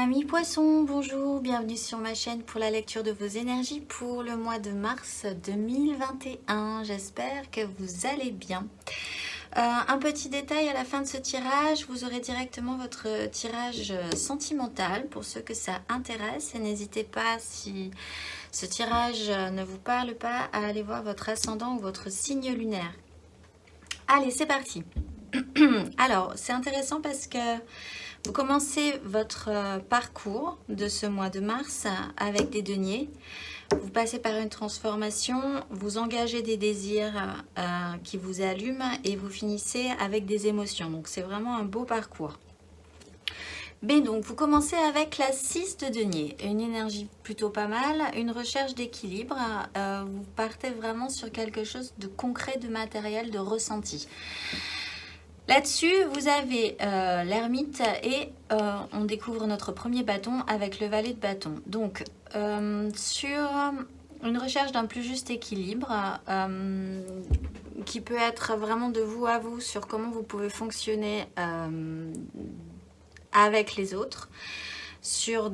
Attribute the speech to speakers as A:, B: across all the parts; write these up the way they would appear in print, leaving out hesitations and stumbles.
A: Amis poissons, bonjour, bienvenue sur ma chaîne pour la lecture de vos énergies pour le mois de mars 2021. J'espère que vous allez bien. Un petit détail à la fin de ce tirage, vous aurez directement votre tirage sentimental pour ceux que ça intéresse. Et n'hésitez pas, si ce tirage ne vous parle pas, à aller voir votre ascendant ou votre signe lunaire. Allez, c'est parti. Alors, c'est intéressant parce que vous commencez votre parcours de ce mois de mars avec des deniers. Vous passez par une transformation, vous engagez des désirs qui vous allument et vous finissez avec des émotions. Donc, c'est vraiment un beau parcours. Mais donc, vous commencez avec la 6 de denier, une énergie plutôt pas mal, une recherche d'équilibre. Vous partez vraiment sur quelque chose de concret, de matériel, de ressenti. Là-dessus, vous avez l'ermite et on découvre notre premier bâton avec le valet de bâton. Donc, sur une recherche d'un plus juste équilibre qui peut être vraiment de vous à vous sur comment vous pouvez fonctionner avec les autres, sur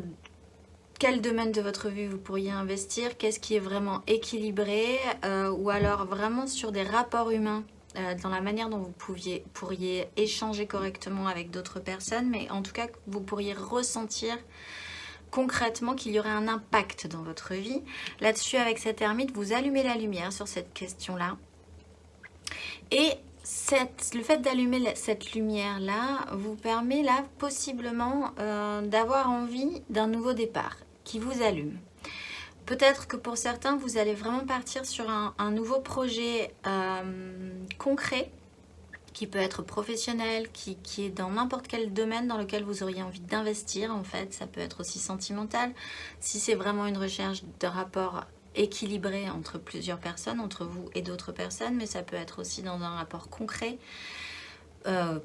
A: quel domaine de votre vie vous pourriez investir, qu'est-ce qui est vraiment équilibré, ou alors vraiment sur des rapports humains. Dans la manière dont vous pourriez échanger correctement avec d'autres personnes, mais en tout cas, vous pourriez ressentir concrètement qu'il y aurait un impact dans votre vie. Là-dessus, avec cette ermite, vous allumez la lumière sur cette question-là. Et le fait d'allumer cette lumière-là vous permet là, possiblement, d'avoir envie d'un nouveau départ qui vous allume. Peut-être que pour certains, vous allez vraiment partir sur un nouveau projet concret qui peut être professionnel, qui est dans n'importe quel domaine dans lequel vous auriez envie d'investir. En fait, ça peut être aussi sentimental. Si c'est vraiment une recherche de rapport équilibré entre plusieurs personnes, entre vous et d'autres personnes, mais ça peut être aussi dans un rapport concret,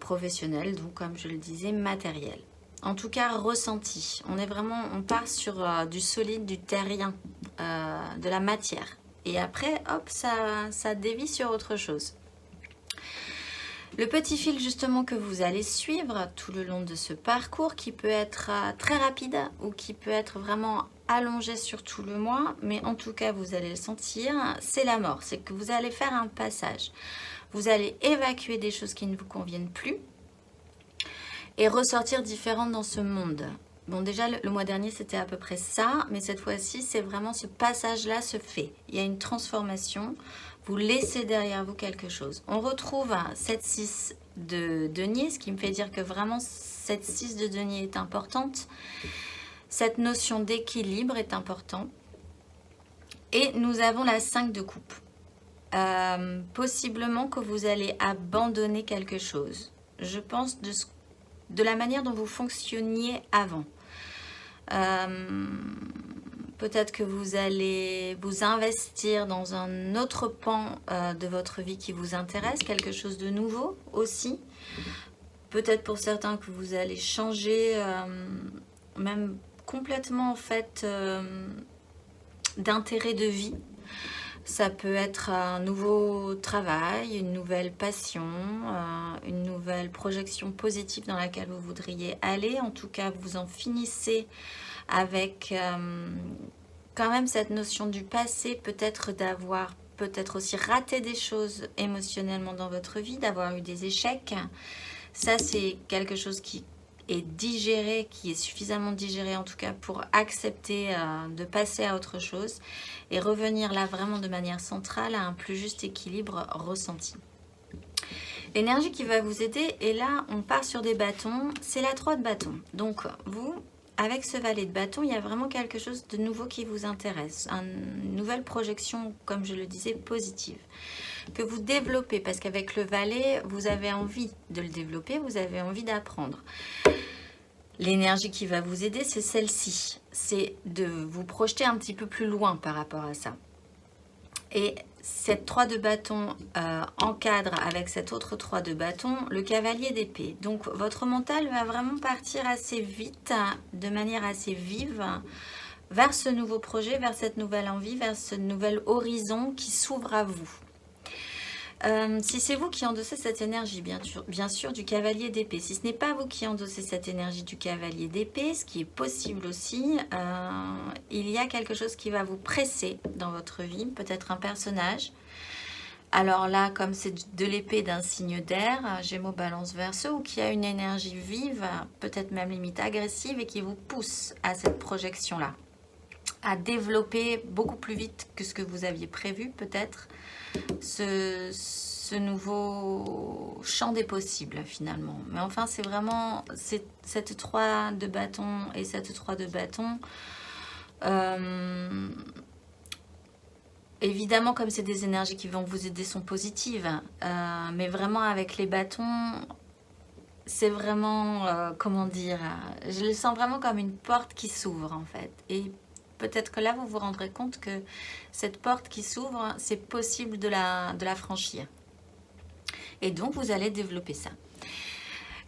A: professionnel, donc comme je le disais, matériel. En tout cas, ressenti. On part sur du solide, du terrien, de la matière. Et après, hop, ça dévie sur autre chose. Le petit fil justement que vous allez suivre tout le long de ce parcours, qui peut être très rapide ou qui peut être vraiment allongé sur tout le mois, mais en tout cas, vous allez le sentir, c'est la mort. C'est que vous allez faire un passage. Vous allez évacuer des choses qui ne vous conviennent plus et ressortir différente dans ce monde. Bon, déjà, le mois dernier, c'était à peu près ça, mais cette fois-ci, c'est vraiment ce passage-là se fait. Il y a une transformation, vous laissez derrière vous quelque chose. On retrouve cette 6 de denier, ce qui me fait dire que vraiment, cette 6 de denier est importante. Cette notion d'équilibre est importante. Et nous avons la 5 de coupe. Possiblement que vous allez abandonner quelque chose. Je pense de la manière dont vous fonctionniez avant. Peut-être que vous allez vous investir dans un autre pan de votre vie qui vous intéresse, quelque chose de nouveau aussi. Peut-être pour certains que vous allez changer même complètement en fait d'intérêt de vie. Ça peut être un nouveau travail, une nouvelle passion, une nouvelle projection positive dans laquelle vous voudriez aller. En tout cas, vous en finissez avec quand même cette notion du passé, peut-être d'avoir peut-être aussi raté des choses émotionnellement dans votre vie, d'avoir eu des échecs. Ça, c'est quelque chose qui est digéré, qui est suffisamment digéré en tout cas pour accepter de passer à autre chose et revenir là vraiment de manière centrale à un plus juste équilibre ressenti. L'énergie qui va vous aider, et là on part sur des bâtons, c'est la 3 de bâton. Donc vous, avec ce valet de bâton, il y a vraiment quelque chose de nouveau qui vous intéresse, une nouvelle projection, comme je le disais, positive, que vous développez, parce qu'avec le valet, vous avez envie de le développer, vous avez envie d'apprendre. L'énergie qui va vous aider, c'est celle-ci, c'est de vous projeter un petit peu plus loin par rapport à ça. Et cette 3 de bâton encadre avec cette autre 3 de bâton le cavalier d'épée. Donc votre mental va vraiment partir assez vite, de manière assez vive, vers ce nouveau projet, vers cette nouvelle envie, vers ce nouvel horizon qui s'ouvre à vous. Si c'est vous qui endossez cette énergie, bien sûr, du cavalier d'épée. Si ce n'est pas vous qui endossez cette énergie du cavalier d'épée, ce qui est possible aussi, il y a quelque chose qui va vous presser dans votre vie, peut-être un personnage. Alors là, comme c'est de l'épée d'un signe d'air, Gémeaux, Balance, Verseau, ou qui a une énergie vive, peut-être même limite agressive, et qui vous pousse à cette projection-là, à développer beaucoup plus vite que ce que vous aviez prévu, peut-être, ce nouveau champ des possibles, finalement. Mais enfin, c'est vraiment cette 3 de bâton et cette 3 de bâton. Évidemment, comme c'est des énergies qui vont vous aider, sont positives. Mais vraiment, avec les bâtons, c'est vraiment, comment dire, je le sens vraiment comme une porte qui s'ouvre, en fait. Et peut-être que là, vous vous rendrez compte que cette porte qui s'ouvre, c'est possible de la franchir. Et donc, vous allez développer ça.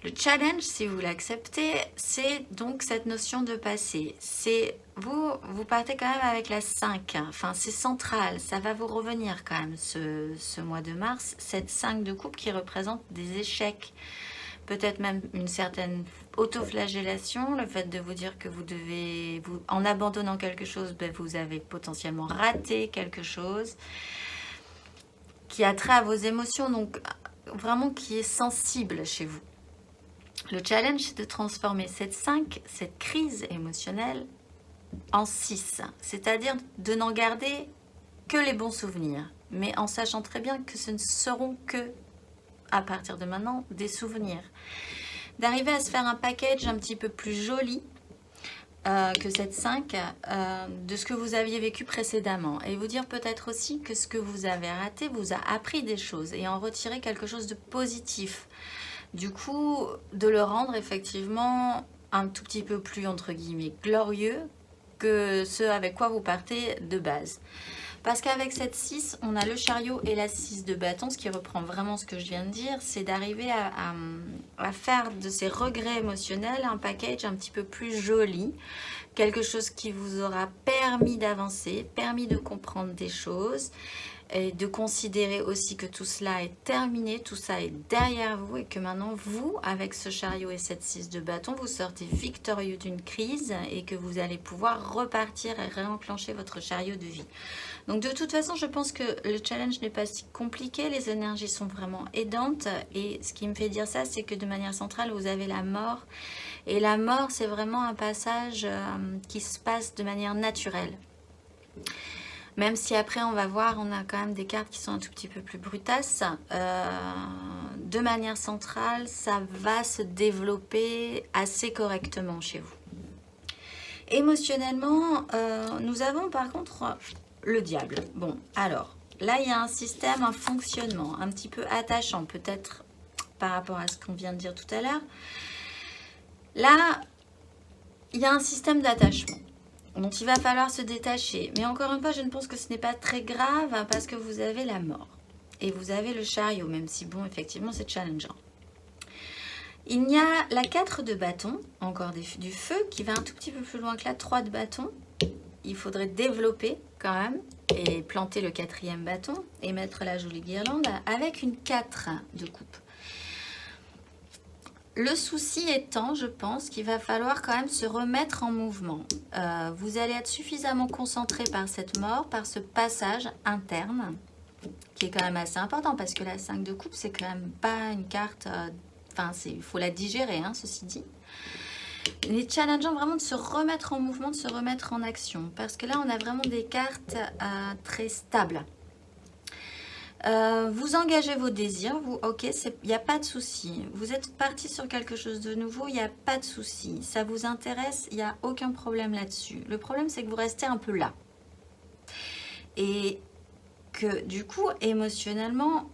A: Le challenge, si vous l'acceptez, c'est donc cette notion de passé. C'est vous partez quand même avec la 5. Enfin, c'est central. Ça va vous revenir quand même ce mois de mars. Cette 5 de coupe qui représente des échecs. Peut-être même une certaine autoflagellation. Le fait de vous dire que en abandonnant quelque chose, ben, vous avez potentiellement raté quelque chose qui a trait à vos émotions. Donc, vraiment qui est sensible chez vous. Le challenge, c'est de transformer cette 5, cette crise émotionnelle, en 6. C'est-à-dire de n'en garder que les bons souvenirs. Mais en sachant très bien que ce ne seront que, à partir de maintenant, des souvenirs. D'arriver à se faire un package un petit peu plus joli que cette 5 de ce que vous aviez vécu précédemment. Et vous dire peut-être aussi que ce que vous avez raté vous a appris des choses et en retirer quelque chose de positif. Du coup, de le rendre effectivement un tout petit peu plus, entre guillemets, glorieux que ce avec quoi vous partez de base. Parce qu'avec cette 6, on a le chariot et la 6 de bâton, ce qui reprend vraiment ce que je viens de dire, c'est d'arriver à faire de ces regrets émotionnels un package un petit peu plus joli, quelque chose qui vous aura permis d'avancer, permis de comprendre des choses, et de considérer aussi que tout cela est terminé, tout ça est derrière vous et que maintenant vous, avec ce chariot et cette 6 de bâton, vous sortez victorieux d'une crise et que vous allez pouvoir repartir et réenclencher votre chariot de vie. Donc de toute façon, je pense que le challenge n'est pas si compliqué, les énergies sont vraiment aidantes et ce qui me fait dire ça, c'est que de manière centrale, vous avez la mort et la mort, c'est vraiment un passage qui se passe de manière naturelle. Même si après, on va voir, on a quand même des cartes qui sont un tout petit peu plus brutasses. De manière centrale, ça va se développer assez correctement chez vous. Émotionnellement, nous avons par contre le diable. Bon, alors, là, il y a un système, un fonctionnement un petit peu attachant, peut-être par rapport à ce qu'on vient de dire tout à l'heure. Là, il y a un système d'attachement dont il va falloir se détacher. Mais encore une fois, je ne pense que ce n'est pas très grave parce que vous avez la mort. Et vous avez le chariot, même si, bon, effectivement, c'est challengeant. Il y a la 4 de bâton, encore du feu, qui va un tout petit peu plus loin que la 3 de bâton. Il faudrait développer quand même et planter le 4e bâton et mettre la jolie guirlande avec une 4 de coupe. Le souci étant, je pense, qu'il va falloir quand même se remettre en mouvement. Vous allez être suffisamment concentré par cette mort, par ce passage interne, qui est quand même assez important, parce que la 5 de coupe, c'est quand même pas une carte... Enfin, il faut la digérer, hein, ceci dit. Il est challengeant vraiment de se remettre en mouvement, de se remettre en action, parce que là, on a vraiment des cartes très stables. Vous engagez vos désirs, ok, il n'y a pas de souci. Vous êtes parti sur quelque chose de nouveau, il n'y a pas de souci. Ça vous intéresse, il n'y a aucun problème là-dessus. Le problème, c'est que vous restez un peu là. Et que du coup, émotionnellement,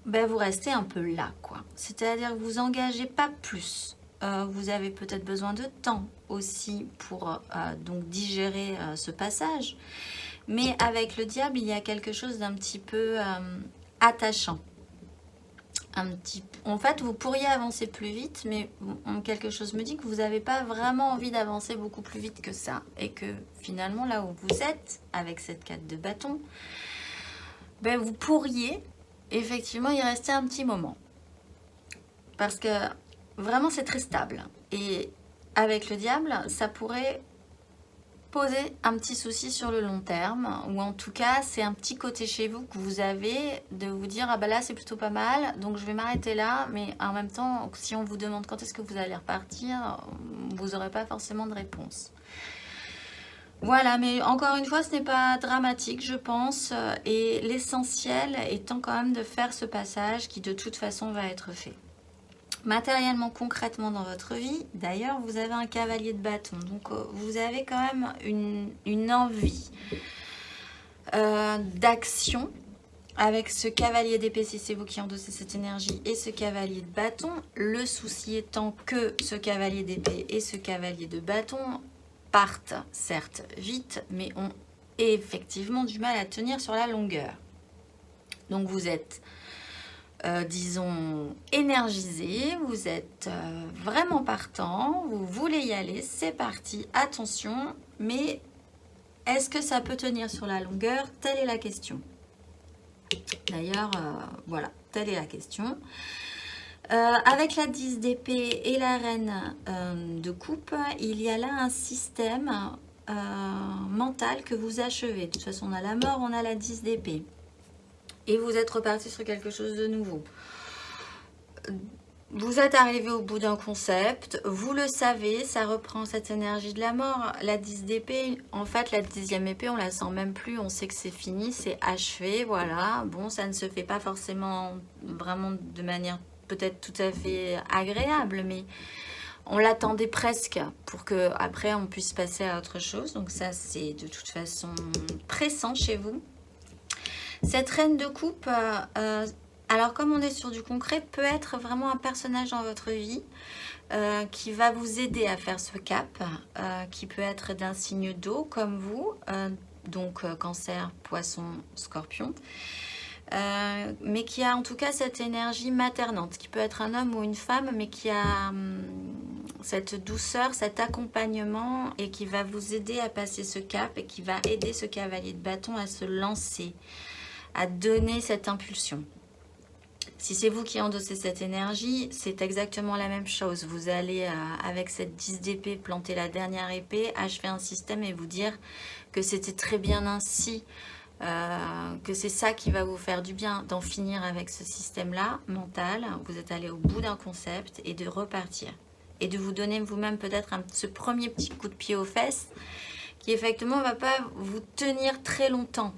A: ben, vous restez un peu là, quoi. C'est-à-dire que vous n'engagez pas plus. Vous avez peut-être besoin de temps aussi pour donc digérer ce passage. Mais avec le diable, il y a quelque chose d'un petit peu attachant. En fait, vous pourriez avancer plus vite, mais quelque chose me dit que vous n'avez pas vraiment envie d'avancer beaucoup plus vite que ça. Et que finalement, là où vous êtes, avec cette 4 de bâton, ben, vous pourriez effectivement y rester un petit moment. Parce que vraiment, c'est très stable. Et avec le diable, ça pourrait poser un petit souci sur le long terme, ou en tout cas c'est un petit côté chez vous que vous avez de vous dire ah bah là c'est plutôt pas mal, donc je vais m'arrêter là, mais en même temps si on vous demande quand est-ce que vous allez repartir, vous n'aurez pas forcément de réponse. Voilà, mais encore une fois ce n'est pas dramatique je pense, et l'essentiel étant quand même de faire ce passage qui de toute façon va être fait. Matériellement, concrètement dans votre vie, d'ailleurs, vous avez un cavalier de bâton. Donc, vous avez quand même une envie d'action avec ce cavalier d'épée, si c'est vous qui endossez cette énergie, et ce cavalier de bâton. Le souci étant que ce cavalier d'épée et ce cavalier de bâton partent, certes, vite, mais ont effectivement du mal à tenir sur la longueur. Donc, vous êtes... disons, énergisé, vous êtes vraiment partant, vous voulez y aller, c'est parti, attention, mais est-ce que ça peut tenir sur la longueur? Telle est la question. D'ailleurs, voilà, telle est la question. Avec la 10 d'épée et la reine de coupe, il y a là un système mental que vous achevez. De toute façon, on a la mort, on a la 10 d'épée. Et vous êtes reparti sur quelque chose de nouveau. Vous êtes arrivé au bout d'un concept, vous le savez, ça reprend cette énergie de la mort. La 10 d'épée, en fait, la 10e épée, on la sent même plus, on sait que c'est fini, c'est achevé, voilà. Bon, ça ne se fait pas forcément vraiment de manière peut-être tout à fait agréable, mais on l'attendait presque pour que après on puisse passer à autre chose. Donc ça, c'est de toute façon pressant chez vous. Cette reine de coupe, alors comme on est sur du concret, peut être vraiment un personnage dans votre vie qui va vous aider à faire ce cap, qui peut être d'un signe d'eau comme vous, donc cancer, poisson, scorpion, mais qui a en tout cas cette énergie maternante, qui peut être un homme ou une femme, mais qui a cette douceur, cet accompagnement et qui va vous aider à passer ce cap et qui va aider ce cavalier de bâton à se lancer, à donner cette impulsion. Si c'est vous qui endossez cette énergie, c'est exactement la même chose. Vous allez, avec cette 10 d'épée, planter la dernière épée, achever un système et vous dire que c'était très bien ainsi, que c'est ça qui va vous faire du bien, d'en finir avec ce système-là, mental. Vous êtes allé au bout d'un concept et de repartir. Et de vous donner vous-même peut-être ce premier petit coup de pied aux fesses qui effectivement ne va pas vous tenir très longtemps.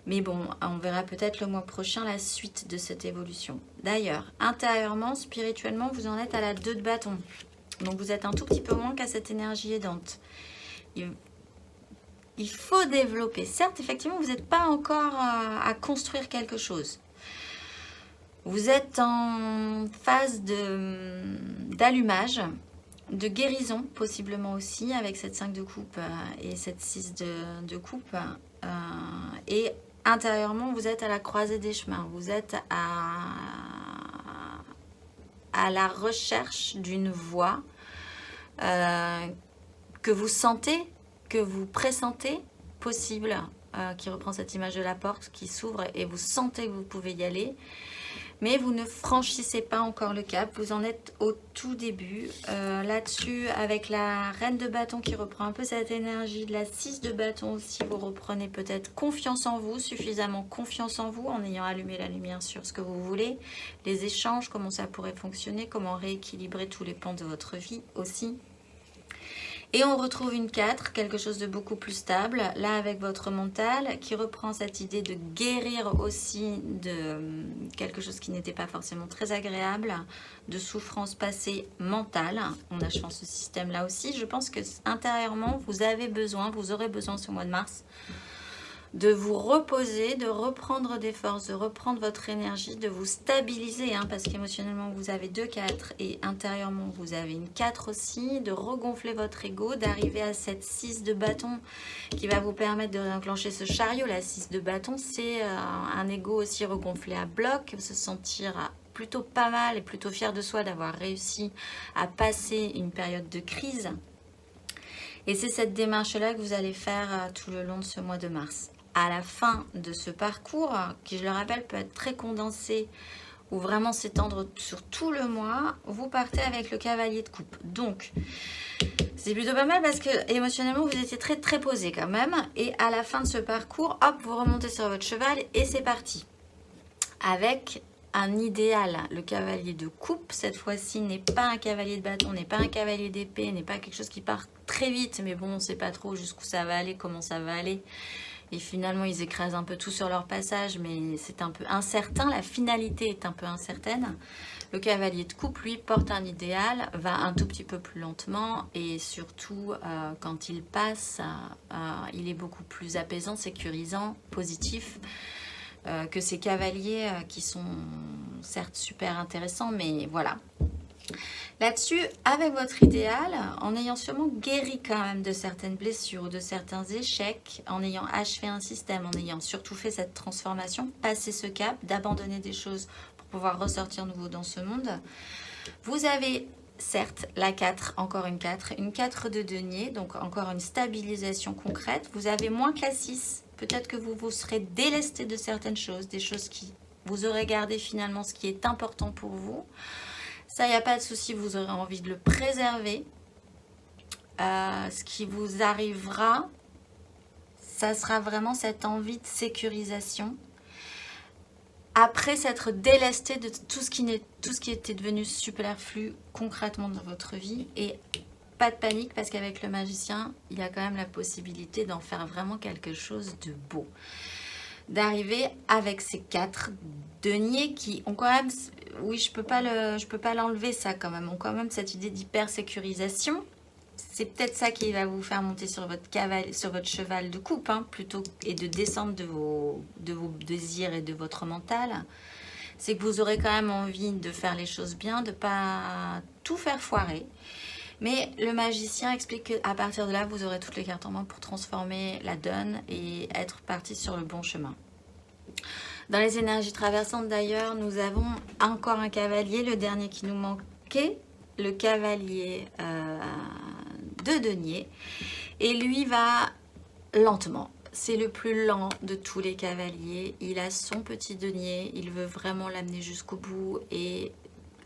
A: Mais bon, on verra peut-être le mois prochain la suite de cette évolution. D'ailleurs, intérieurement, spirituellement, vous en êtes à la 2 de bâton. Donc vous êtes un tout petit peu moins qu'à cette énergie aidante. Il faut développer. Certes, effectivement, vous n'êtes pas encore à construire quelque chose. Vous êtes en phase d'allumage, de guérison, possiblement aussi, avec cette 5 de coupe et cette 6 de coupe. Et intérieurement, vous êtes à la croisée des chemins. Vous êtes à la recherche d'une voie que vous sentez, que vous pressentez possible, qui reprend cette image de la porte qui s'ouvre et vous sentez que vous pouvez y aller. Mais vous ne franchissez pas encore le cap, vous en êtes au tout début. Là-dessus, avec la reine de bâton qui reprend un peu cette énergie, de la 6 de bâton aussi, vous reprenez peut-être confiance en vous, suffisamment confiance en vous, en ayant allumé la lumière sur ce que vous voulez, les échanges, comment ça pourrait fonctionner, comment rééquilibrer tous les pans de votre vie aussi. Et on retrouve une 4, quelque chose de beaucoup plus stable, là avec votre mental, qui reprend cette idée de guérir aussi de quelque chose qui n'était pas forcément très agréable, de souffrance passée mentale, en achevant ce système-là aussi. Je pense que intérieurement, vous avez besoin, vous aurez besoin ce mois de mars, de vous reposer, de reprendre des forces, de reprendre votre énergie, de vous stabiliser, hein, parce qu'émotionnellement vous avez 2 4 et intérieurement vous avez une 4 aussi, de regonfler votre ego, d'arriver à cette 6 de bâton qui va vous permettre de enclencher ce chariot. La 6 de bâton, c'est un ego aussi regonflé à bloc, se sentir plutôt pas mal et plutôt fier de soi d'avoir réussi à passer une période de crise. Et c'est cette démarche-là que vous allez faire tout le long de ce mois de mars. à la fin de ce parcours, qui je le rappelle peut être très condensé ou vraiment s'étendre sur tout le mois, vous partez avec le cavalier de coupe. Donc, c'est plutôt pas mal parce que émotionnellement, vous étiez très très posé quand même. Et à la fin de ce parcours, hop, vous remontez sur votre cheval et c'est parti. Avec un idéal, le cavalier de coupe, cette fois-ci, n'est pas un cavalier de bâton, n'est pas un cavalier d'épée, n'est pas quelque chose qui part très vite, mais bon, on ne sait pas trop jusqu'où ça va aller, comment ça va aller. Et finalement, ils écrasent un peu tout sur leur passage, mais c'est un peu incertain. La finalité est un peu incertaine. Le cavalier de coupe, lui, porte un idéal, va un tout petit peu plus lentement et surtout, quand il passe, il est beaucoup plus apaisant, sécurisant, positif que ces cavaliers qui sont certes super intéressants, mais voilà. Là-dessus, avec votre idéal, en ayant sûrement guéri quand même de certaines blessures ou de certains échecs, en ayant achevé un système, en ayant surtout fait cette transformation, passer ce cap, d'abandonner des choses pour pouvoir ressortir nouveau dans ce monde, vous avez certes la 4, encore une 4 de denier, donc encore une stabilisation concrète. Vous avez moins que la 6, peut-être que vous vous serez délesté de certaines choses, des choses qui vous aurez gardé finalement ce qui est important pour vous. Ça, il n'y a pas de souci, vous aurez envie de le préserver. Ce qui vous arrivera, ça sera vraiment cette envie de sécurisation. Après s'être délesté de tout ce qui était devenu superflu concrètement dans votre vie. Et pas de panique parce qu'avec le magicien, il y a quand même la possibilité d'en faire vraiment quelque chose de beau. D'arriver avec ces 4 deniers qui ont quand même, oui, je peux pas l'enlever ça quand même, ont quand même cette idée d'hyper sécurisation. C'est peut-être ça qui va vous faire monter sur votre cheval de coupe, hein, plutôt, et de descendre de vos désirs et de votre mental. C'est que vous aurez quand même envie de faire les choses bien, de pas tout faire foirer. Mais le magicien explique qu'à partir de là, vous aurez toutes les cartes en main pour transformer la donne et être parti sur le bon chemin. Dans les énergies traversantes d'ailleurs, nous avons encore un cavalier, le dernier qui nous manquait, le cavalier de denier. Et lui va lentement. C'est le plus lent de tous les cavaliers. Il a son petit denier, il veut vraiment l'amener jusqu'au bout et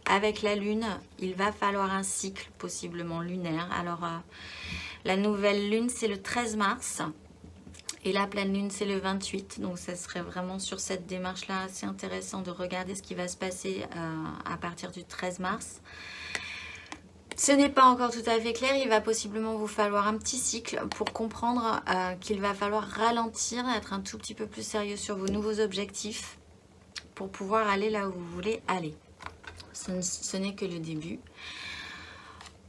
A: avec la lune, il va falloir un cycle possiblement lunaire. Alors, la nouvelle lune, c'est le 13 mars et la pleine lune, c'est le 28. Donc, ça serait vraiment sur cette démarche-là assez intéressant de regarder ce qui va se passer à partir du 13 mars. Ce n'est pas encore tout à fait clair. Il va possiblement vous falloir un petit cycle pour comprendre qu'il va falloir ralentir, être un tout petit peu plus sérieux sur vos nouveaux objectifs pour pouvoir aller là où vous voulez aller. Ce n'est que le début.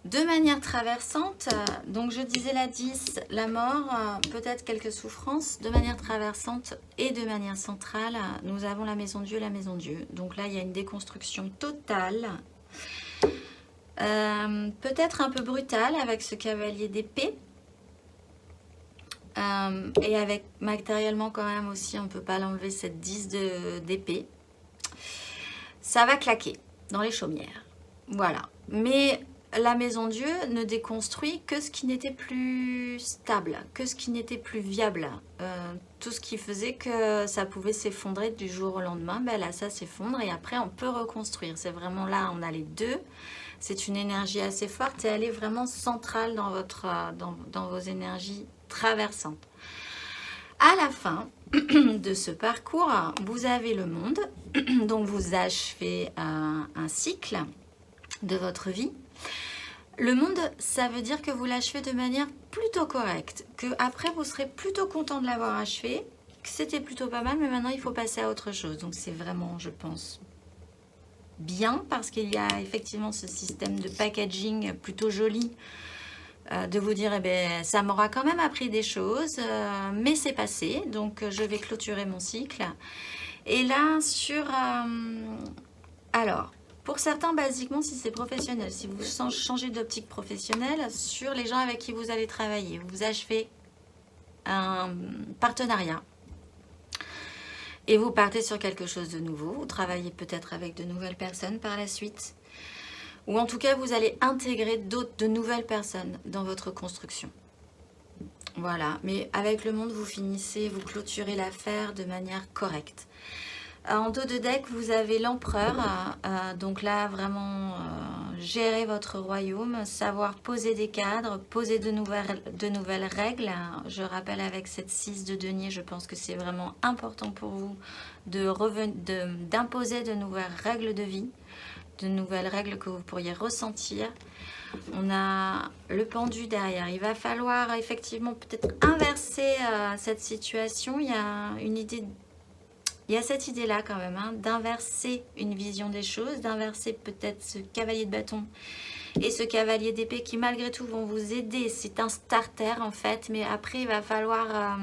A: De manière traversante, donc je disais la 10, la mort, peut-être quelques souffrances. De manière traversante et de manière centrale, nous avons la maison Dieu, la maison Dieu. Donc là, il y a une déconstruction totale. Peut-être un peu brutale avec ce cavalier d'épée. Et avec matériellement quand même aussi, on ne peut pas l'enlever, cette 10 d'épée. Ça va claquer dans les chaumières. Voilà. Mais la maison Dieu ne déconstruit que ce qui n'était plus stable, que ce qui n'était plus viable. Tout ce qui faisait que ça pouvait s'effondrer du jour au lendemain, ben là ça s'effondre et après on peut reconstruire. C'est vraiment là, on a les deux. C'est une énergie assez forte et elle est vraiment centrale dans vos énergies traversantes. À la fin de ce parcours, vous avez le monde, donc vous achevez un cycle de votre vie. Le monde, ça veut dire que vous l'achevez de manière plutôt correcte, que après vous serez plutôt content de l'avoir achevé, que c'était plutôt pas mal, mais maintenant il faut passer à autre chose. Donc c'est vraiment, je pense, bien parce qu'il y a effectivement ce système de packaging plutôt joli. De vous dire, eh ben, ça m'aura quand même appris des choses, mais c'est passé, donc je vais clôturer mon cycle. Et là, alors, pour certains, basiquement, si c'est professionnel, si vous changez d'optique professionnelle, sur les gens avec qui vous allez travailler, vous achevez un partenariat. Et vous partez sur quelque chose de nouveau, vous travaillez peut-être avec de nouvelles personnes par la suite. Ou en tout cas, vous allez intégrer de nouvelles personnes dans votre construction. Voilà, mais avec le monde, vous finissez, vous clôturez l'affaire de manière correcte. En dos de deck, vous avez l'empereur, donc là vraiment gérer votre royaume, savoir poser des cadres, poser de nouvelles règles. Je rappelle avec cette 6 de denier, je pense que c'est vraiment important pour vous d'imposer de nouvelles règles de vie, de nouvelles règles que vous pourriez ressentir. On a le pendu derrière. Il va falloir effectivement peut-être inverser cette situation. Il y a une idée... Il y a cette idée-là quand même, hein, d'inverser une vision des choses, d'inverser peut-être ce cavalier de bâton et ce cavalier d'épée qui malgré tout vont vous aider. C'est un starter en fait, mais après il va falloir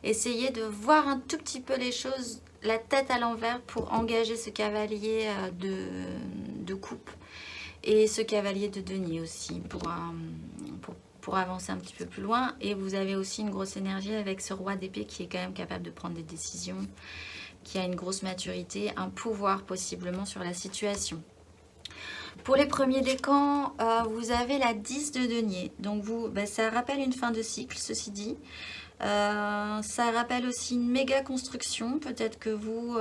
A: essayer de voir un tout petit peu les choses, la tête à l'envers pour engager ce cavalier de coupe et ce cavalier de denier aussi pour avancer un petit peu plus loin. Et vous avez aussi une grosse énergie avec ce roi d'épée qui est quand même capable de prendre des décisions, qui a une grosse maturité, un pouvoir possiblement sur la situation. Pour les premiers décans, vous avez la 10 de denier. Donc vous, ça rappelle une fin de cycle, ceci dit. Ça rappelle aussi une méga construction. Peut-être que vous...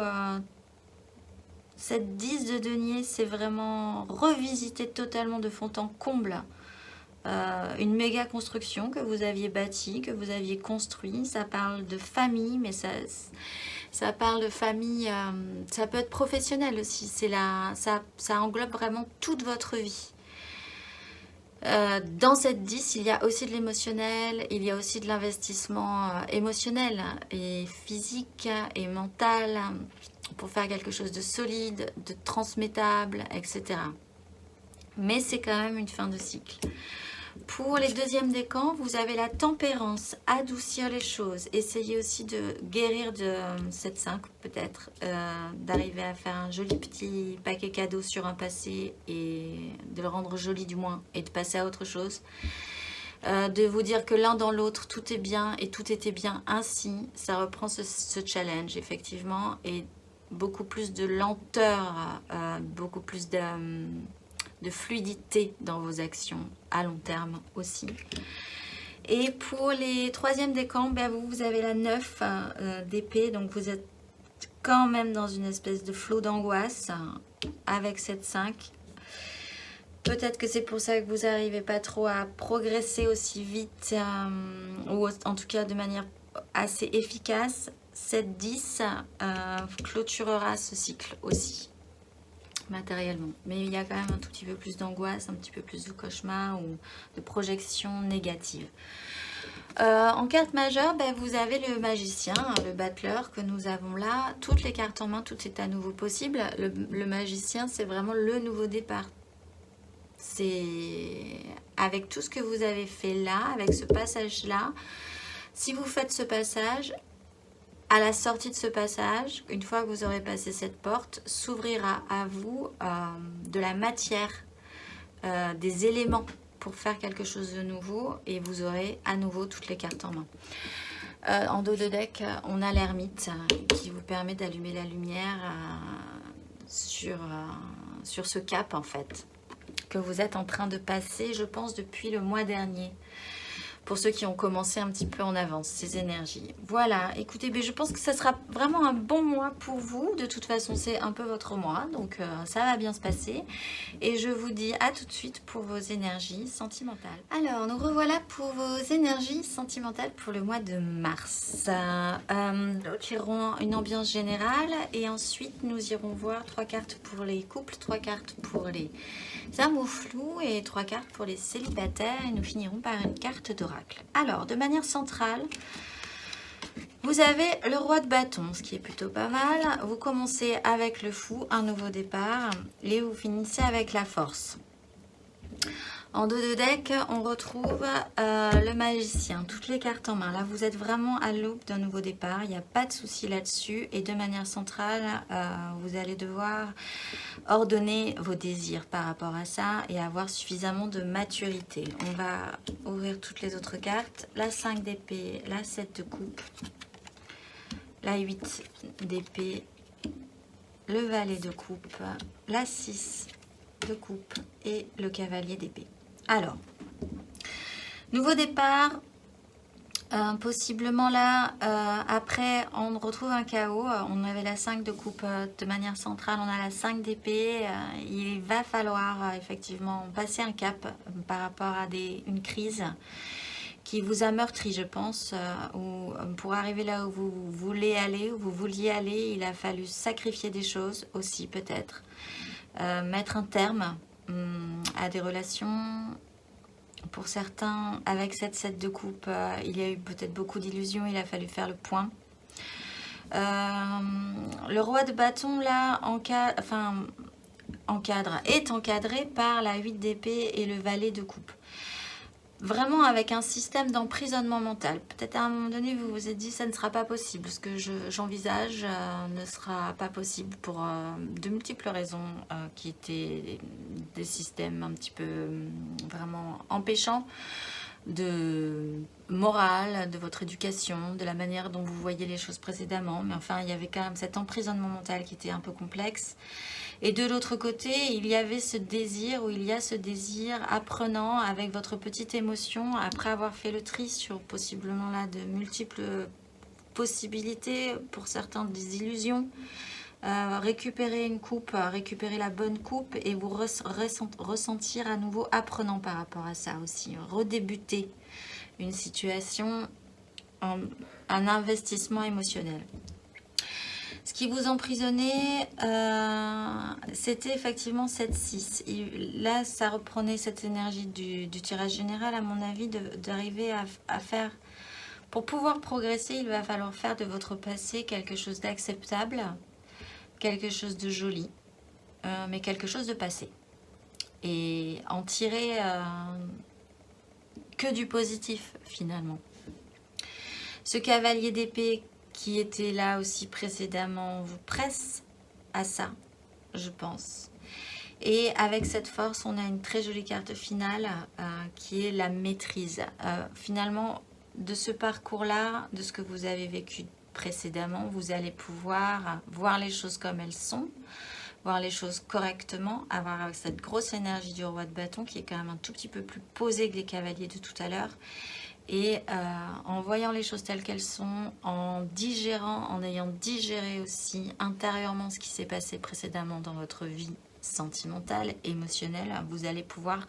A: cette 10 de denier, c'est vraiment revisiter totalement de fond en comble une méga construction que vous aviez bâtie, que vous aviez construit. Ça parle de famille, mais ça parle de famille, ça peut être professionnel aussi. Ça englobe vraiment toute votre vie. Dans cette 10, il y a aussi de l'émotionnel, il y a aussi de l'investissement émotionnel et physique et mental pour faire quelque chose de solide, de transmettable, etc. Mais c'est quand même une fin de cycle. Pour les deuxièmes décans, vous avez la tempérance, adoucir les choses, essayer aussi de guérir de 7-5 peut-être, d'arriver à faire un joli petit paquet cadeau sur un passé et de le rendre joli du moins et de passer à autre chose. De vous dire que l'un dans l'autre, tout est bien et tout était bien ainsi. Ça reprend ce challenge effectivement et beaucoup plus de lenteur, beaucoup plus de fluidité dans vos actions à long terme aussi. Et pour les troisièmes décans, vous avez la 9 d'épée, donc vous êtes quand même dans une espèce de flot d'angoisse avec cette 5. Peut-être que c'est pour ça que vous n'arrivez pas trop à progresser aussi vite, ou en tout cas de manière assez efficace. Cette 10 clôturera ce cycle aussi, matériellement. Mais il y a quand même un tout petit peu plus d'angoisse, un petit peu plus de cauchemar ou de projection négative. En carte majeure, vous avez le magicien, le battleur que nous avons là. Toutes les cartes en main, tout est à nouveau possible. Le magicien, c'est vraiment le nouveau départ. C'est avec tout ce que vous avez fait là, avec ce passage-là. Si vous faites ce passage, à la sortie de ce passage, une fois que vous aurez passé cette porte, s'ouvrira à vous de la matière, des éléments pour faire quelque chose de nouveau et vous aurez à nouveau toutes les cartes en main. En dos de deck, on a l'ermite qui vous permet d'allumer la lumière sur ce cap en fait, que vous êtes en train de passer, je pense, depuis le mois dernier. Pour ceux qui ont commencé un petit peu en avance, ces énergies. Voilà, écoutez, je pense que ça sera vraiment un bon mois pour vous. De toute façon, c'est un peu votre mois, donc ça va bien se passer. Et je vous dis à tout de suite pour vos énergies sentimentales. Alors, nous revoilà pour vos énergies sentimentales pour le mois de mars. Nous tirerons une ambiance générale et ensuite nous irons voir 3 cartes pour les couples, 3 cartes pour les amours flous et 3 cartes pour les célibataires et nous finirons par une carte d'oracle. Alors, de manière centrale, vous avez le roi de bâton, ce qui est plutôt pas mal. Vous commencez avec le fou, un nouveau départ, et vous finissez avec la force. En dos de deck, on retrouve le magicien, toutes les cartes en main. Là, vous êtes vraiment à l'aube d'un nouveau départ. Il n'y a pas de souci là-dessus. Et de manière centrale, vous allez devoir ordonner vos désirs par rapport à ça et avoir suffisamment de maturité. On va ouvrir toutes les autres cartes. La 5 d'épée, la 7 de coupe, la 8 d'épée, le valet de coupe, la 6 de coupe et le cavalier d'épée. Alors, nouveau départ, Possiblement là, après on retrouve un chaos. On avait la 5 de coupe de manière centrale, on a la 5 d'épée. Il va falloir effectivement passer un cap par rapport à une crise qui vous a meurtri, je pense, ou pour arriver là où vous voulez aller, où vous vouliez aller, il a fallu sacrifier des choses aussi peut-être, mettre un terme à des relations. Pour certains, avec cette 7 de coupe, il y a eu peut-être beaucoup d'illusions, il a fallu faire le point. Le roi de bâton, là, est encadré par la 8 d'épée et le valet de coupe. Vraiment avec un système d'emprisonnement mental. Peut-être à un moment donné, vous vous êtes dit, ça ne sera pas possible. Ce que j'envisage ne sera pas possible pour de multiples raisons qui étaient des systèmes un petit peu vraiment empêchants de morale, de votre éducation, de la manière dont vous voyez les choses précédemment. Mais enfin, il y avait quand même cet emprisonnement mental qui était un peu complexe. Et de l'autre côté, il y avait ce désir, ou il y a ce désir apprenant avec votre petite émotion, après avoir fait le tri sur possiblement là de multiples possibilités, pour certains des illusions, récupérer une coupe, récupérer la bonne coupe et vous ressentir à nouveau apprenant par rapport à ça aussi, redébuter une situation, un investissement émotionnel. Ce qui vous emprisonnait, c'était effectivement cette 6. Là, ça reprenait cette énergie du tirage général, à mon avis, d'arriver à faire... Pour pouvoir progresser, il va falloir faire de votre passé quelque chose d'acceptable, quelque chose de joli, mais quelque chose de passé. Et en tirer que du positif, finalement. Ce cavalier d'épée qui était là aussi précédemment vous presse à ça, je pense. Et avec cette force, on a une très jolie carte finale qui est la maîtrise. Finalement, de ce parcours-là, de ce que vous avez vécu précédemment, vous allez pouvoir voir les choses comme elles sont, voir les choses correctement, avoir avec cette grosse énergie du roi de bâton qui est quand même un tout petit peu plus posé que les cavaliers de tout à l'heure. Et en voyant les choses telles qu'elles sont, en digérant, en ayant digéré aussi intérieurement ce qui s'est passé précédemment dans votre vie sentimentale, émotionnelle, vous allez pouvoir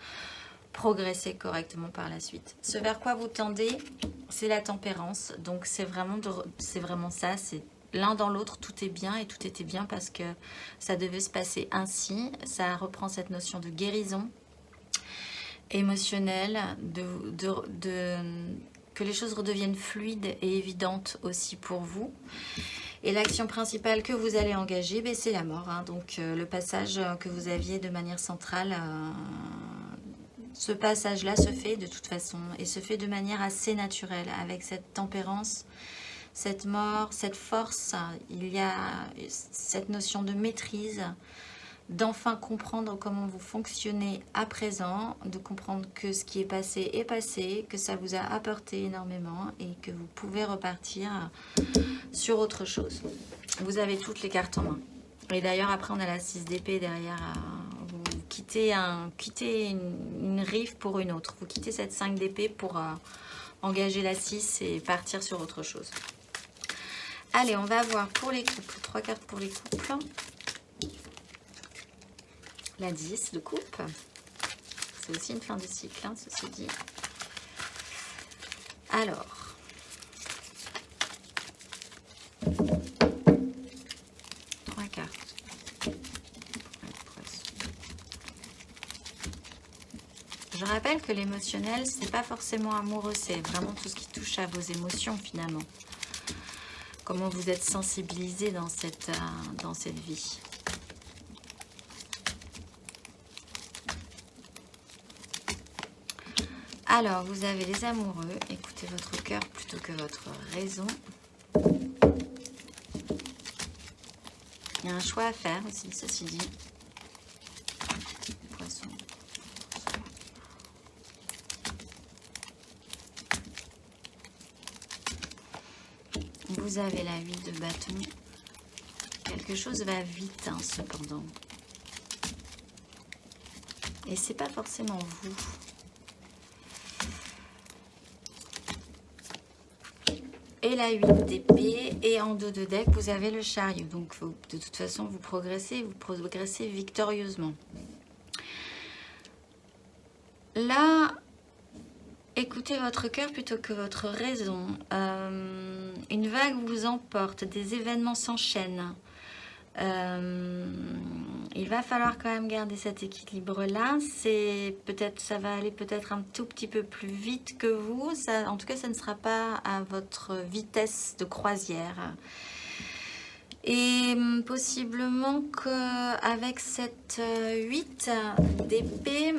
A: progresser correctement par la suite. Ce vers quoi vous tendez, c'est la tempérance. Donc c'est vraiment ça, c'est l'un dans l'autre, tout est bien et tout était bien parce que ça devait se passer ainsi. Ça reprend cette notion de guérison émotionnelle, que les choses redeviennent fluides et évidentes aussi pour vous. Et l'action principale que vous allez engager, ben, c'est la mort. Hein. Donc le passage que vous aviez de manière centrale, ce passage-là se fait de toute façon et se fait de manière assez naturelle avec cette tempérance, cette mort, cette force. Il y a cette notion de maîtrise, d'enfin comprendre comment vous fonctionnez à présent, de comprendre que ce qui est passé, que ça vous a apporté énormément et que vous pouvez repartir sur autre chose. Vous avez toutes les cartes en main. Et d'ailleurs, après, on a la 6 d'épée derrière. Vous quittez une rive pour une autre. Vous quittez cette 5 d'épée pour engager la 6 et partir sur autre chose. Allez, on va voir pour les couples. 3 cartes pour les couples. La 10 de coupe. C'est aussi une fin de cycle, hein, ceci dit. Alors. Je rappelle que l'émotionnel, c'est pas forcément amoureux, c'est vraiment tout ce qui touche à vos émotions finalement. Comment vous êtes sensibilisé dans cette vie. Alors, vous avez les amoureux, écoutez votre cœur plutôt que votre raison. Il y a un choix à faire aussi, ceci dit. Poisson. Vous avez la 8 de bâton. Quelque chose va vite, hein, cependant. Et c'est pas forcément vous. et la 8 d'épée. Et en dos de deck, vous avez le chariot. Donc, de toute façon, vous progressez victorieusement. Là, écoutez votre cœur plutôt que votre raison. Une vague vous emporte, des événements s'enchaînent. Il va falloir quand même garder cet équilibre-là. Ça va aller peut-être un tout petit peu plus vite que vous. En tout cas, ça ne sera pas à votre vitesse de croisière. Et possiblement qu'avec cette 8 d'épée,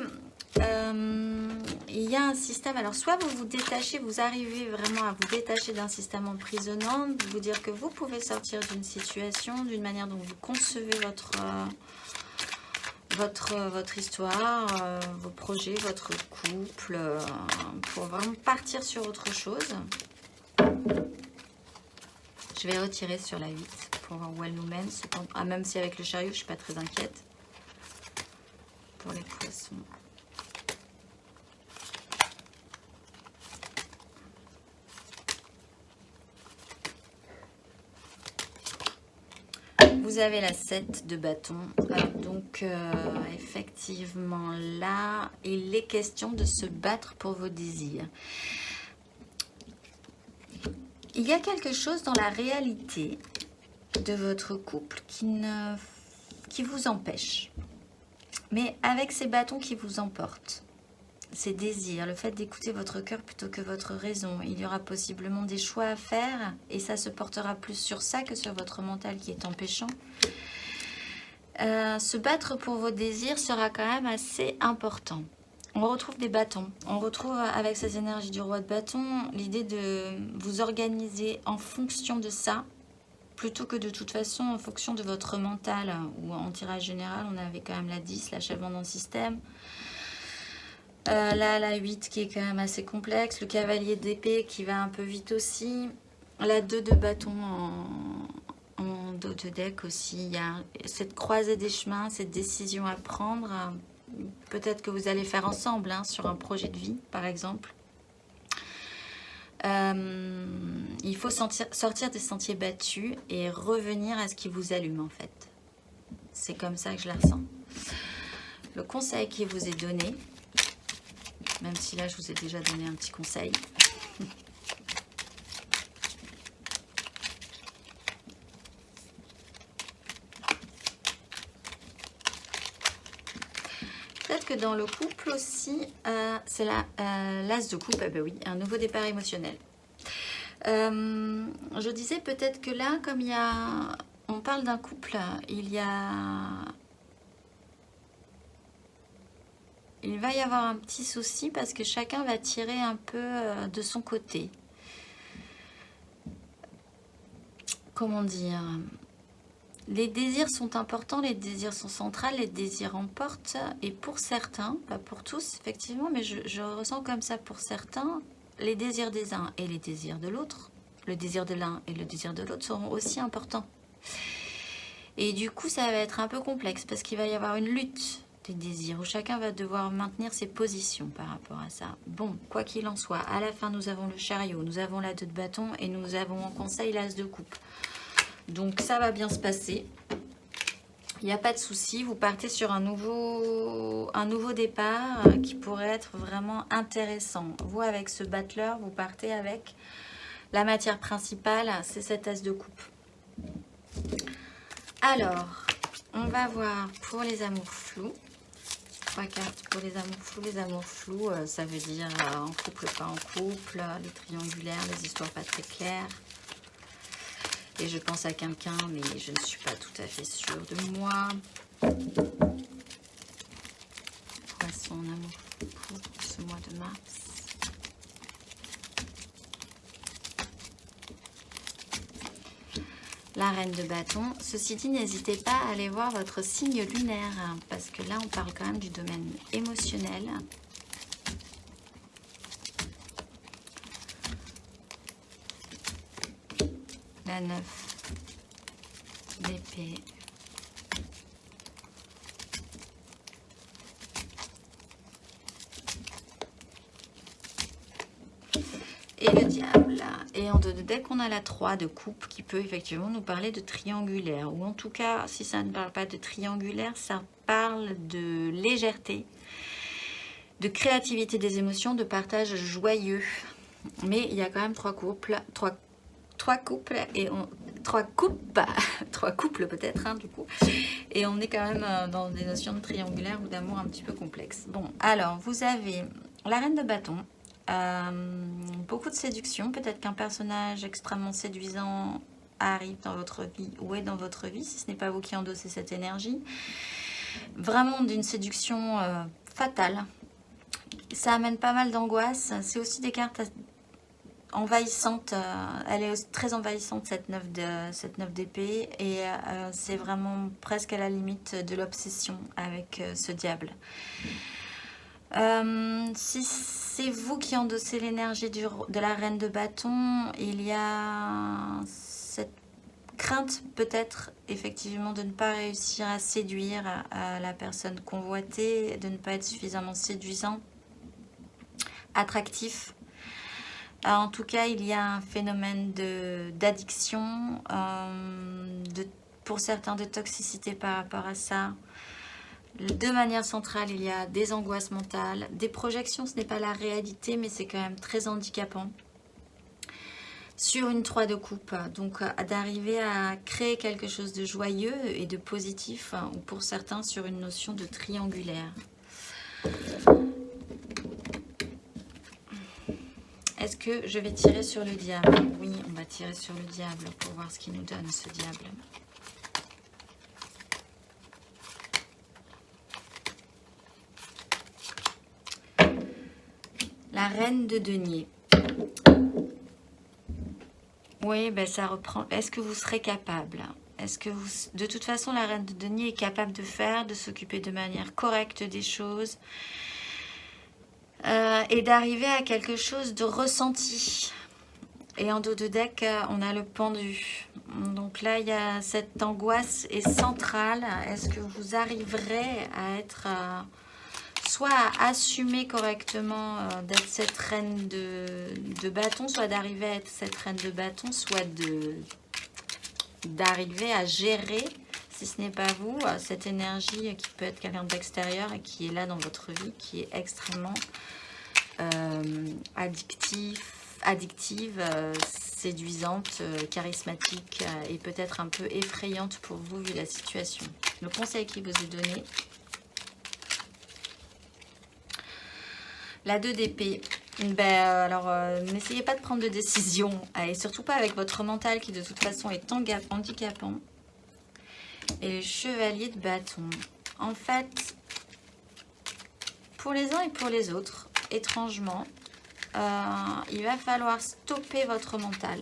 A: il y a un système. Alors, soit vous vous détachez, vous arrivez vraiment à vous détacher d'un système emprisonnant, vous dire que vous pouvez sortir d'une situation, d'une manière dont vous concevez votre histoire, vos projets, votre couple, pour vraiment partir sur autre chose. Je vais retirer sur la 8 pour voir où elle nous mène. Même si avec le chariot, je ne suis pas très inquiète. Pour les poissons. Vous avez la 7 de bâton. Donc, effectivement, là, il est question de se battre pour vos désirs. Il y a quelque chose dans la réalité de votre couple qui vous empêche. Mais avec ces bâtons qui vous emportent, ces désirs, le fait d'écouter votre cœur plutôt que votre raison, il y aura possiblement des choix à faire et ça se portera plus sur ça que sur votre mental qui est empêchant. Se battre pour vos désirs sera quand même assez important. On retrouve des bâtons. On retrouve avec ces énergies du roi de bâton l'idée de vous organiser en fonction de ça, plutôt que de toute façon en fonction de votre mental. Ou en tirage général, on avait quand même la 10, l'achèvement dans le système. Là, la 8 qui est quand même assez complexe. Le cavalier d'épée qui va un peu vite aussi. La 2 de bâton en dos de deck aussi. Il y a cette croisée des chemins, cette décision à prendre. Peut-être que vous allez faire ensemble sur un projet de vie, par exemple. Il faut sortir des sentiers battus et revenir à ce qui vous allume, en fait. C'est comme ça que je la ressens. Le conseil qui vous est donné, même si là, je vous ai déjà donné un petit conseil. Peut-être que dans le couple aussi, c'est l'as de coupe, ben oui, un nouveau départ émotionnel. Je disais peut-être que là, comme on parle d'un couple, il va y avoir un petit souci parce que chacun va tirer un peu de son côté. Comment dire ? Les désirs sont importants, les désirs sont centrales, les désirs emportent. Et pour certains, pas pour tous effectivement, mais je ressens comme ça pour certains, les désirs des uns et les désirs de l'autre, le désir de l'un et le désir de l'autre seront aussi importants. Et du coup, ça va être un peu complexe parce qu'il va y avoir une lutte des désirs où chacun va devoir maintenir ses positions par rapport à ça. Bon, quoi qu'il en soit, à la fin, nous avons le chariot, nous avons la 2 de bâton et nous avons en conseil l'as de coupe. Donc ça va bien se passer. Il n'y a pas de souci. Vous partez sur un nouveau départ qui pourrait être vraiment intéressant. Vous, avec ce battleur, vous partez avec la matière principale, c'est cet as de coupe. Alors, on va voir pour les amours flous. 3 cartes pour les amours flous. Les amours flous, ça veut dire en couple, pas en couple, les triangulaires, les histoires pas très claires. Et je pense à quelqu'un, mais je ne suis pas tout à fait sûre de moi. Poisson en amour pour ce mois de mars. La reine de bâton. Ceci dit, n'hésitez pas à aller voir votre signe lunaire, parce que là, on parle quand même du domaine émotionnel. La 9 d'épée. et le diable. Et en dos de deck, on a la 3 de coupe qui peut effectivement nous parler de triangulaire. Ou en tout cas, si ça ne parle pas de triangulaire, ça parle de légèreté, de créativité des émotions, de partage joyeux. Mais il y a quand même trois couples peut-être, hein, du coup. Et on est quand même dans des notions de triangulaire ou d'amour un petit peu complexes. Bon, alors, vous avez la reine de bâton. Beaucoup de séduction. Peut-être qu'un personnage extrêmement séduisant arrive dans votre vie ou est dans votre vie, si ce n'est pas vous qui endossez cette énergie. Vraiment d'une séduction fatale. Ça amène pas mal d'angoisse. C'est aussi des cartes envahissante, elle est très envahissante cette 9 d'épée et c'est vraiment presque à la limite de l'obsession avec ce diable. Si c'est vous qui endossez l'énergie de la reine de bâton, il y a cette crainte peut-être effectivement de ne pas réussir à séduire la personne convoitée, de ne pas être suffisamment séduisant, attractif. En tout cas, il y a un phénomène d'addiction, pour certains de toxicité par rapport à ça. De manière centrale, il y a des angoisses mentales, des projections, ce n'est pas la réalité, mais c'est quand même très handicapant. Sur une 3 de coupe, donc d'arriver à créer quelque chose de joyeux et de positif, ou pour certains sur une notion de triangulaire. Est-ce que je vais tirer sur le diable? Oui, on va tirer sur le diable pour voir ce qu'il nous donne, ce diable. La reine de denier. Oui, ben ça reprend. Est-ce que vous serez capable? Est-ce que vous... De toute façon, la reine de denier est capable de faire, de s'occuper de manière correcte des choses. Et d'arriver à quelque chose de ressenti. Et en dos de deck, on a le pendu. Donc là, il y a cette angoisse est centrale. Est-ce que vous arriverez à être... soit à assumer correctement d'être cette reine de bâton, soit d'arriver à être cette reine de bâton, soit d'arriver à gérer, si ce n'est pas vous, cette énergie qui peut être quelqu'un d'extérieur et qui est là dans votre vie, qui est extrêmement addictive, séduisante, charismatique et peut-être un peu effrayante pour vous vu la situation. Le conseil qui vous est donné. La 2 d'épée. N'essayez pas de prendre de décision et surtout pas avec votre mental qui de toute façon est handicapant. Et le chevalier de bâton. En fait, pour les uns et pour les autres, étrangement, il va falloir stopper votre mental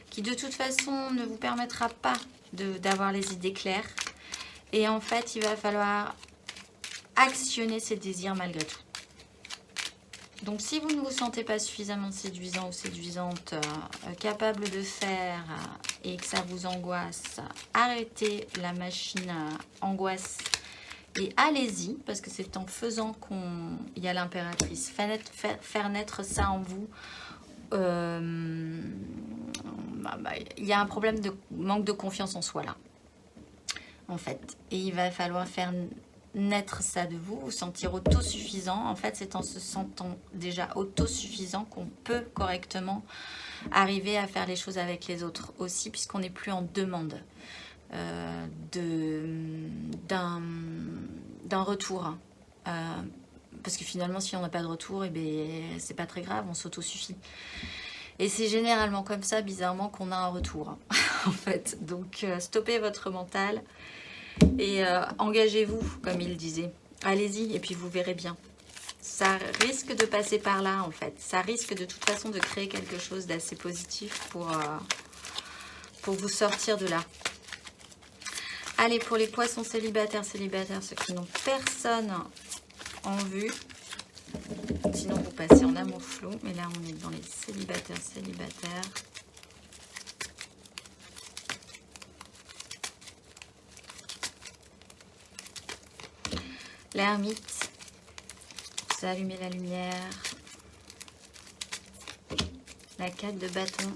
A: qui de toute façon ne vous permettra pas d'avoir les idées claires. Et en fait, il va falloir actionner ses désirs malgré tout. Donc si vous ne vous sentez pas suffisamment séduisant ou séduisante, capable de faire et que ça vous angoisse, arrêtez la machine angoisse et allez-y, parce que c'est en faisant qu'il y a l'impératrice. Faire naître ça en vous. Il y a un problème de manque de confiance en soi là, en fait. Et il va falloir faire naître ça de vous, vous sentir autosuffisant. En fait, c'est en se sentant déjà autosuffisant qu'on peut correctement arriver à faire les choses avec les autres aussi, puisqu'on n'est plus en demande d'un retour. Parce que finalement, si on n'a pas de retour, c'est pas très grave, on s'autosuffit. Et c'est généralement comme ça, bizarrement, qu'on a un retour, en fait. Donc, stoppez votre mental. Et engagez-vous, comme il disait. Allez-y, et puis vous verrez bien. Ça risque de passer par là, en fait. Ça risque de toute façon de créer quelque chose d'assez positif pour vous sortir de là. Allez, pour les poissons célibataires, ceux qui n'ont personne en vue. Sinon, vous passez en amour flou. Mais là, on est dans les célibataires. L'ermite, vous allumez la lumière. La 4 de bâton.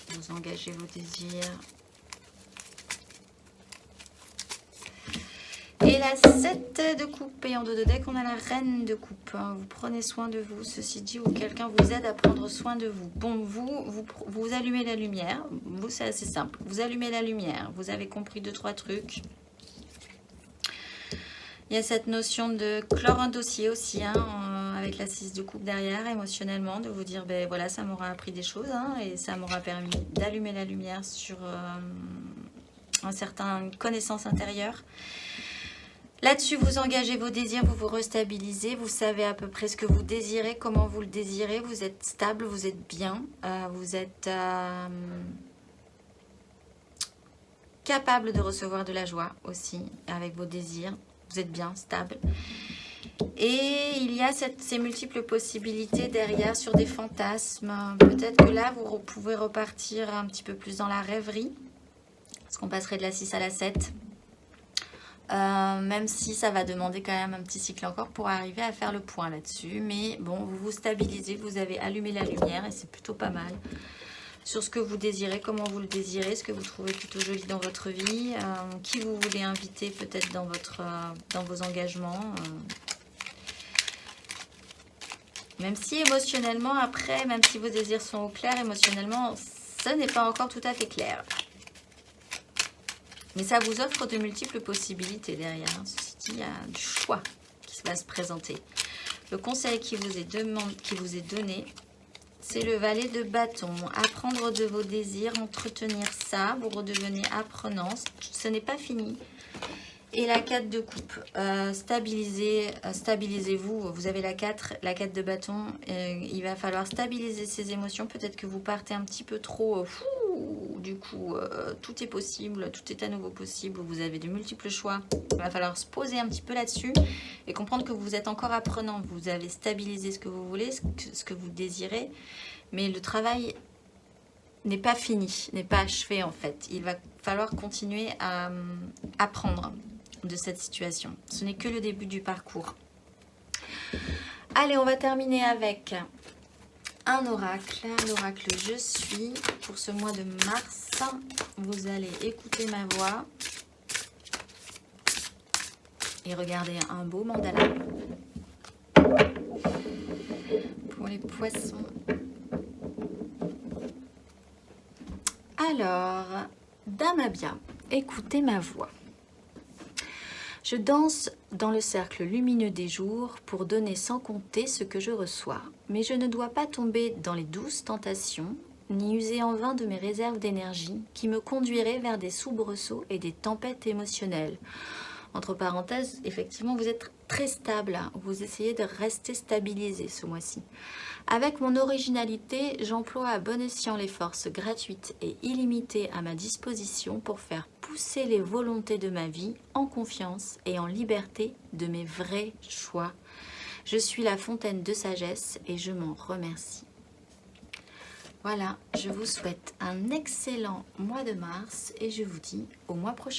A: Vous engagez vos désirs. Et la 7 de coupe. Et en dos de deck, on a la reine de coupe. Vous prenez soin de vous, ceci dit, ou quelqu'un vous aide à prendre soin de vous. Bon, vous allumez la lumière. Vous, c'est assez simple. Vous allumez la lumière. Vous avez compris 2-3 trucs. Il y a cette notion de clore un dossier aussi, hein, avec la 6 de coupe derrière, émotionnellement, de vous dire, ben voilà, ça m'aura appris des choses, hein, et ça m'aura permis d'allumer la lumière sur une certaine connaissance intérieure. Là-dessus, vous engagez vos désirs, vous vous restabilisez, vous savez à peu près ce que vous désirez, comment vous le désirez, vous êtes stable, vous êtes bien, vous êtes capable de recevoir de la joie aussi avec vos désirs. Vous êtes bien, stable. Et il y a ces multiples possibilités derrière sur des fantasmes. Peut-être que là, vous pouvez repartir un petit peu plus dans la rêverie. Parce qu'on passerait de la 6 à la 7. Même si ça va demander quand même un petit cycle encore pour arriver à faire le point là-dessus. Mais bon, vous vous stabilisez, vous avez allumé la lumière et c'est plutôt pas mal. Sur ce que vous désirez, comment vous le désirez, ce que vous trouvez plutôt joli dans votre vie, qui vous voulez inviter peut-être dans vos engagements. Même si émotionnellement, après, même si vos désirs sont au clair, émotionnellement, ce n'est pas encore tout à fait clair. Mais ça vous offre de multiples possibilités derrière. Hein. Ceci dit, il y a du choix qui va se présenter. Le conseil qui vous est donné, c'est le valet de bâton. Apprendre de vos désirs, entretenir ça. Vous redevenez apprenant. Ce n'est pas fini. Et la 4 de coupe. Stabilisez-vous. Vous avez la 4 de bâton. Il va falloir stabiliser ses émotions. Peut-être que vous partez un petit peu trop... du coup, tout est possible. Tout est à nouveau possible. Vous avez de multiples choix. Il va falloir se poser un petit peu là-dessus. Et comprendre que vous êtes encore apprenant. Vous avez stabilisé ce que vous voulez, ce que vous désirez. Mais le travail n'est pas fini, n'est pas achevé en fait. Il va falloir continuer à apprendre de cette situation. Ce n'est que le début du parcours. Allez, on va terminer avec un oracle. L'oracle Je suis. Pour ce mois de mars, vous allez écouter ma voix et regarder un beau mandala. Pour les poissons. Alors, Damabia, écoutez ma voix. Je danse dans le cercle lumineux des jours pour donner sans compter ce que je reçois. Mais je ne dois pas tomber dans les douces tentations, ni user en vain de mes réserves d'énergie qui me conduiraient vers des soubresauts et des tempêtes émotionnelles. Entre parenthèses, effectivement, vous êtes très stable. Vous essayez de rester stabilisé ce mois-ci. Avec mon originalité, j'emploie à bon escient les forces gratuites et illimitées à ma disposition pour faire pousser les volontés de ma vie en confiance et en liberté de mes vrais choix. Je suis la fontaine de sagesse et je m'en remercie. Voilà, je vous souhaite un excellent mois de mars et je vous dis au mois prochain.